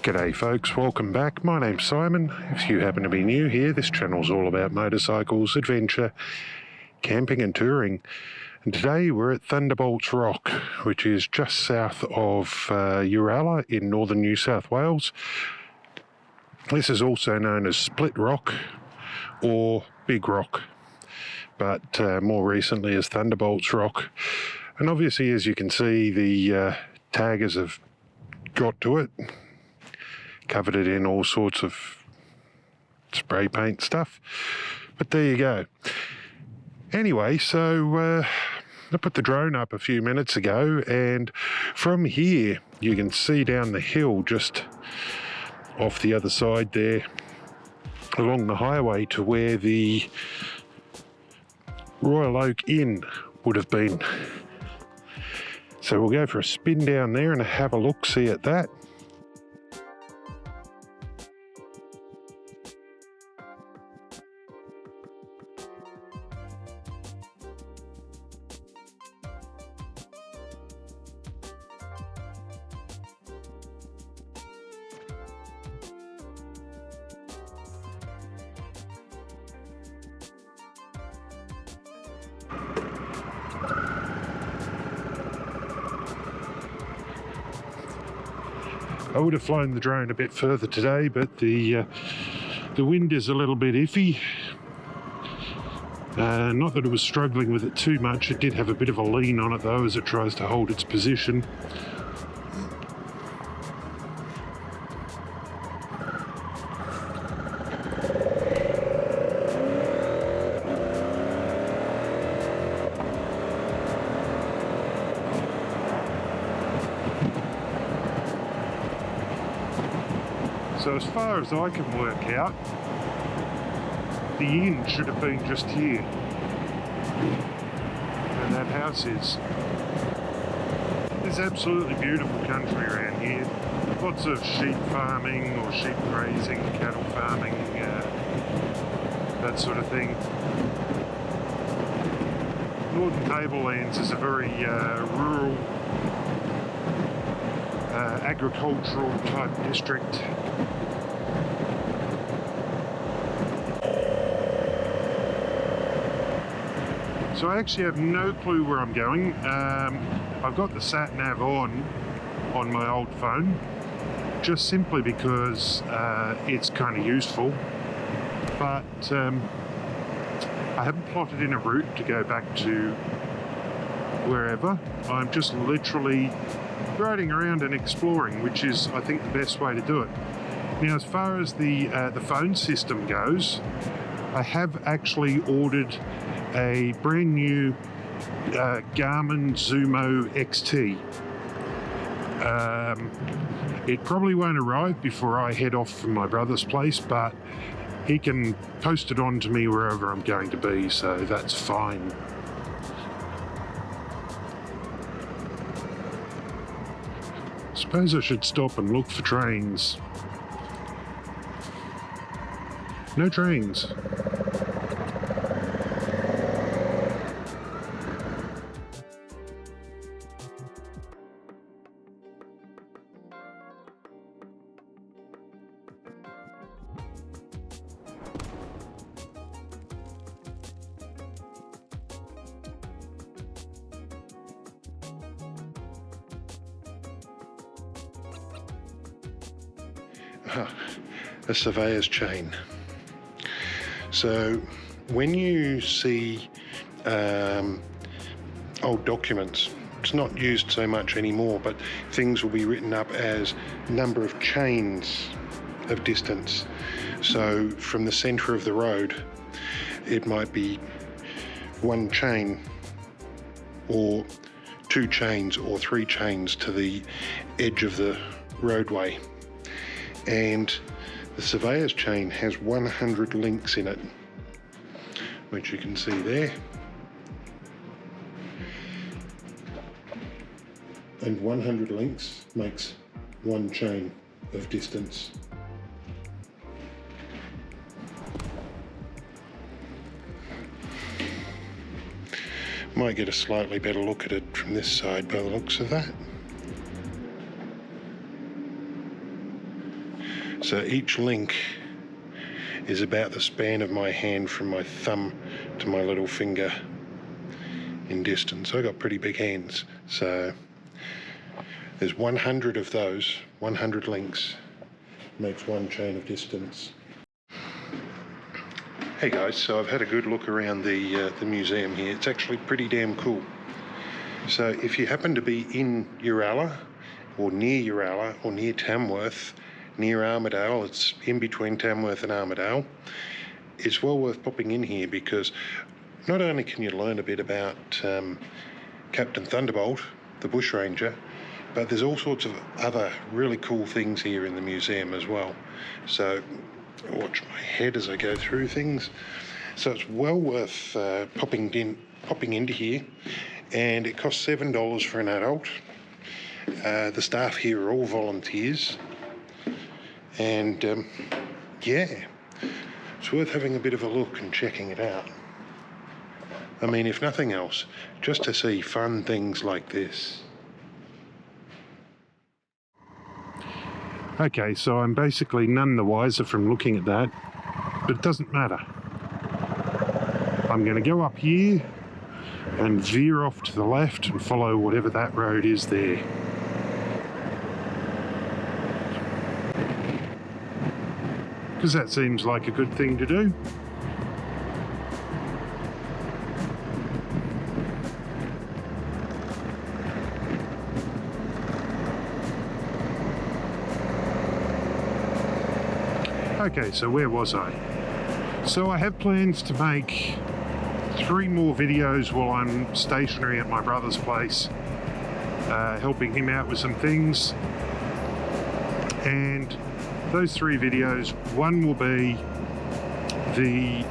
G'day folks, welcome back. My name's Simon. If you happen to be new here, this channel's all about motorcycles, adventure, camping and touring. And today we're at Thunderbolts Rock, which is just south of Uralla in northern New South Wales. This is also known as Split Rock or Big Rock, but more recently as Thunderbolts Rock. And obviously, as you can see, the taggers have got to it, covered it in all sorts of spray paint stuff, but there you go. Anyway, so I put the drone up a few minutes ago, and from here you can see down the hill just off the other side there along the highway to where the Royal Oak Inn would have been. So we'll go for a spin down there and have a look-see at that. I would have flown the drone a bit further today, but the wind is a little bit iffy. Not that it was struggling with it too much. It did have a bit of a lean on it though as it tries to hold its position. So as far as I can work out, the inn should have been just here, and that house is. There's absolutely beautiful country around here. Lots of sheep farming or sheep grazing, cattle farming, that sort of thing. Northern Tablelands is a very rural, agricultural type district. So I actually have no clue where I'm going. I've got the sat nav on my old phone, just simply because it's kind of useful. But I haven't plotted in a route to go back to wherever. I'm just literally riding around and exploring, which is, I think, the best way to do it. Now, as far as the phone system goes, I have actually ordered a brand new Garmin Zumo XT. It probably won't arrive before I head off from my brother's place, but he can post it on to me wherever I'm going to be, so that's fine. Suppose I should stop and look for trains. No trains. A surveyor's chain. So when you see old documents, it's not used so much anymore, but things will be written up as number of chains of distance. So from the centre of the road, it might be one chain or two chains or three chains to the edge of the roadway. And the surveyor's chain has 100 links in it, which you can see there. And 100 links makes one chain of distance. Might get a slightly better look at it from this side by the looks of that. So each link is about the span of my hand from my thumb to my little finger in distance. I got pretty big hands, so there's 100 of those. 100 links makes one chain of distance. Hey guys, so I've had a good look around the museum here. It's actually pretty damn cool. So if you happen to be in Uralla or near Uralla or near Tamworth, near Armidale, it's in between Tamworth and Armidale, it's well worth popping in here because not only can you learn a bit about Captain Thunderbolt, the bushranger, but there's all sorts of other really cool things here in the museum as well. So watch my head as I go through things. So it's well worth popping into here, and it costs $7 for an adult. The staff here are all volunteers, and yeah, it's worth having a bit of a look and checking it out. I mean, if nothing else, just to see fun things like this. Okay, so I'm basically none the wiser from looking at that, but it doesn't matter. I'm going to go up here and veer off to the left and follow whatever that road is there. Because that seems like a good thing to do. Okay, so where was I? So I have plans to make 3 more videos while I'm stationary at my brother's place, helping him out with some things. And those 3 videos, one will be the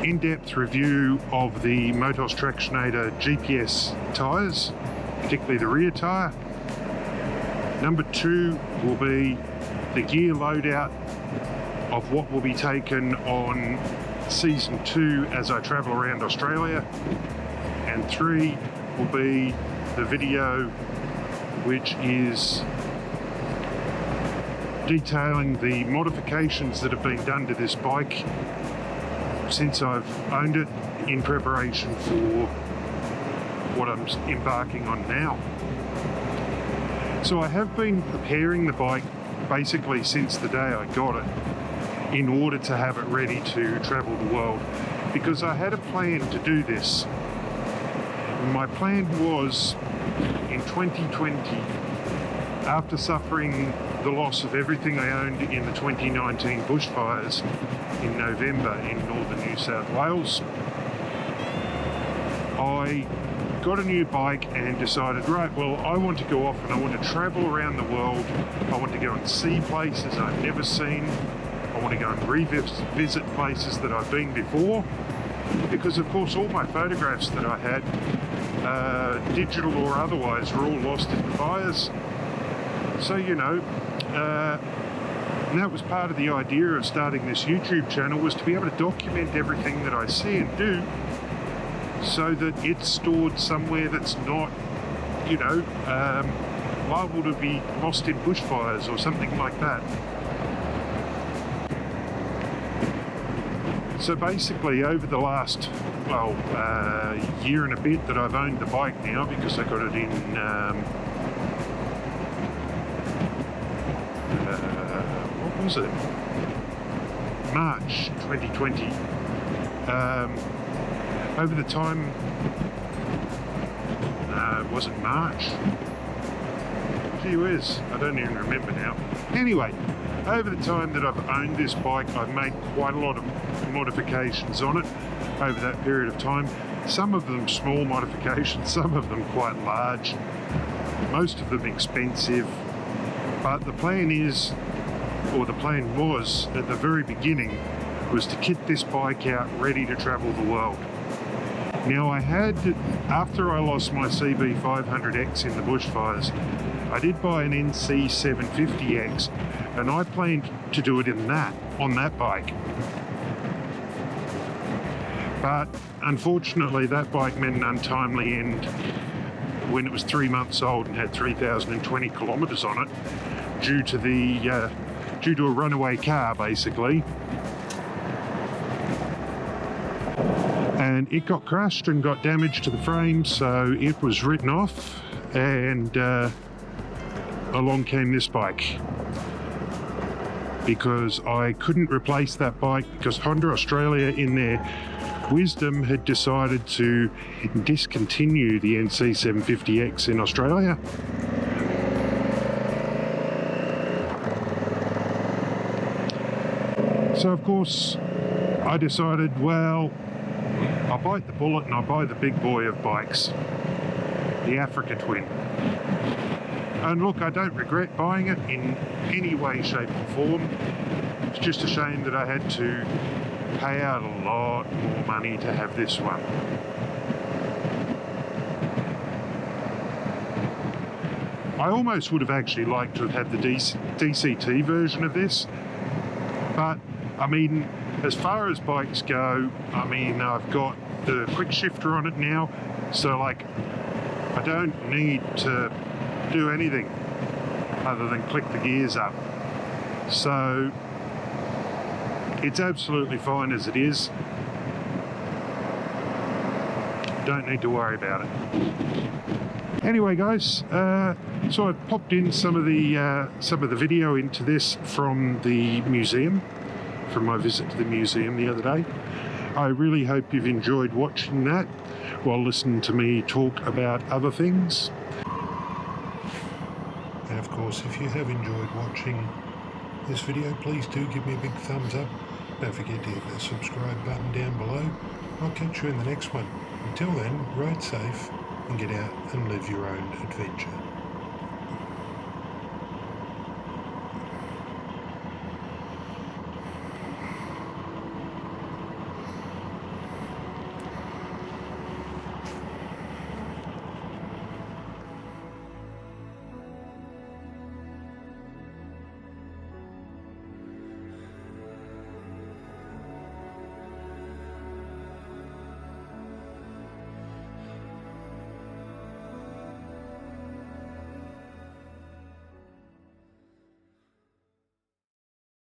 in-depth review of the Motos Tractionator GPS tyres, particularly the rear tyre. Number 2 will be the gear loadout of what will be taken on season 2 as I travel around Australia, and 3 will be the video which is detailing the modifications that have been done to this bike since I've owned it, in preparation for what I'm embarking on now. So I have been preparing the bike basically since the day I got it, in order to have it ready to travel the world, because I had a plan to do this. My plan was in 2020, after suffering the loss of everything I owned in the 2019 bushfires in November in northern New South Wales, I got a new bike and decided, right, well, I want to go off and I want to travel around the world. I want to go and see places I've never seen. I want to go and revisit places that I've been before, because of course all my photographs that I had, digital or otherwise, were all lost in the fires. So, you know, and that was part of the idea of starting this YouTube channel, was to be able to document everything that I see and do, so that it's stored somewhere that's not, you know, liable to be lost in bushfires or something like that. So basically over the last, well, year and a bit that I've owned the bike now, because I got it in, what was it? March 2020. Over the time, was it March? Gee whiz, I don't even remember now. Anyway, over the time that I've owned this bike, I've made quite a lot of modifications on it over that period of time. Some of them small modifications, some of them quite large, most of them expensive. But the plan is, or the plan was at the very beginning, was to kit this bike out ready to travel the world. Now I had, after I lost my CB500X in the bushfires, I did buy an NC750X, and I planned to do it in that, on that bike. But unfortunately that bike met an untimely end when it was 3 months old and had 3,020 kilometres on it, due to the due to a runaway car basically. And it got crushed and got damage to the frame, so it was written off, and along came this bike. Because I couldn't replace that bike because Honda Australia in their wisdom had decided to discontinue the NC750X in Australia. So of course I decided, well, I'll bite the bullet and I'll buy the big boy of bikes, the Africa Twin. And look, I don't regret buying it in any way, shape or form. It's just a shame that I had to pay out a lot more money to have this one. I almost would have actually liked to have had the DCT version of this, but I mean, as far as bikes go, I mean, I've got the quick shifter on it now, so like, I don't need to do anything other than click the gears up. So, it's absolutely fine as it is. Don't need to worry about it. Anyway, guys, so I popped in some of the video into this from the museum, from my visit to the museum the other day. I really hope you've enjoyed watching that while listening to me talk about other things. And of course, if you have enjoyed watching this video, please do give me a big thumbs up. Don't forget to hit that subscribe button down below. I'll catch you in the next one. Until then, ride safe and get out and live your own adventure.